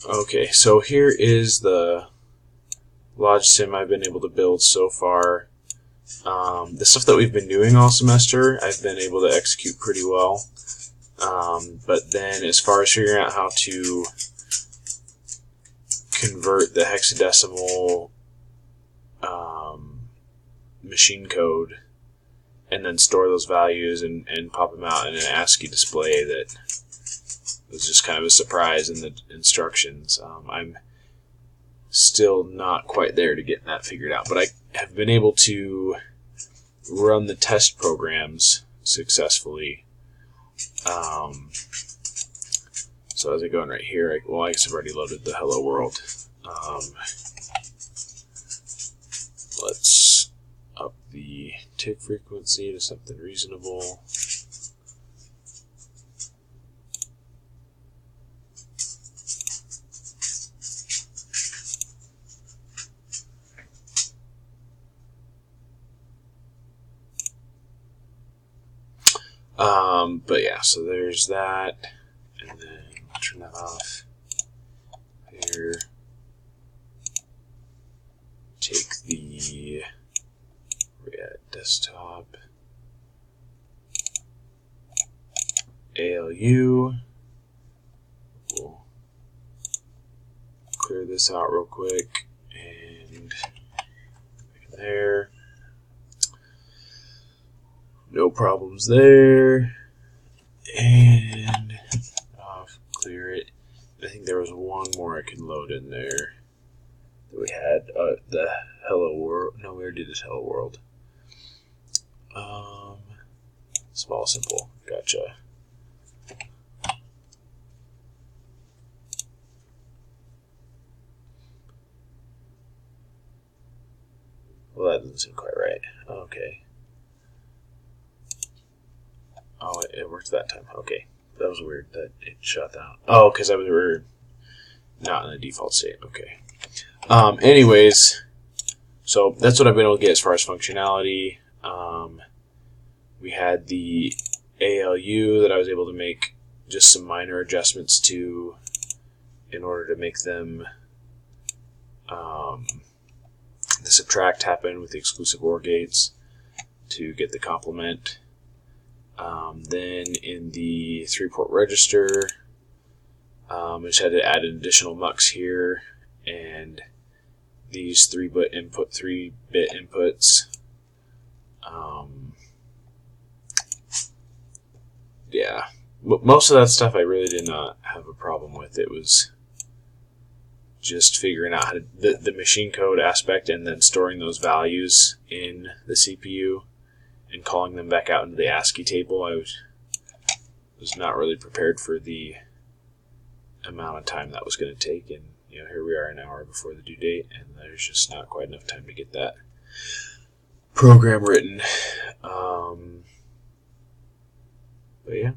Okay, so here is the Lodge Sim I've been able to build so far. The stuff that we've been doing all semester, I've been able to execute pretty well. But then as far as figuring out how to convert the hexadecimal machine code and then store those values and pop them out in an ASCII display, that was just kind of a surprise in the instructions. I'm still not quite there to get that figured out, but I have been able to run the test programs successfully. So as I go in right here, I guess I've already loaded the hello world. Let's up the tick frequency to something reasonable. But yeah, so there's that, and then I'll turn that off here. Take the desktop ALU. We'll clear this out real quick, and there. No problems there. And I'll clear it. I think there was one more I can load in there that we had. The hello world. No, we already did this hello world. Small, simple. Gotcha. Well, that doesn't seem quite right. Okay. Oh, it worked that time. Okay. That was weird that it shut down. Oh, because we were not in the default state. Okay. Anyways, so that's what I've been able to get as far as functionality. We had the ALU that I was able to make just some minor adjustments to in order to make them the subtract happen with the exclusive OR gates to get the complement. Then in the 3-port register, I just had to add an additional mux here, and these 3-bit inputs. Yeah, most of that stuff I really did not have a problem with. It was just figuring out how to, the machine code aspect, and then storing those values in the CPU and calling them back out into the ASCII table. I was not really prepared for the amount of time that was going to take, and here we are an hour before the due date, and there's just not quite enough time to get that program written. But yeah.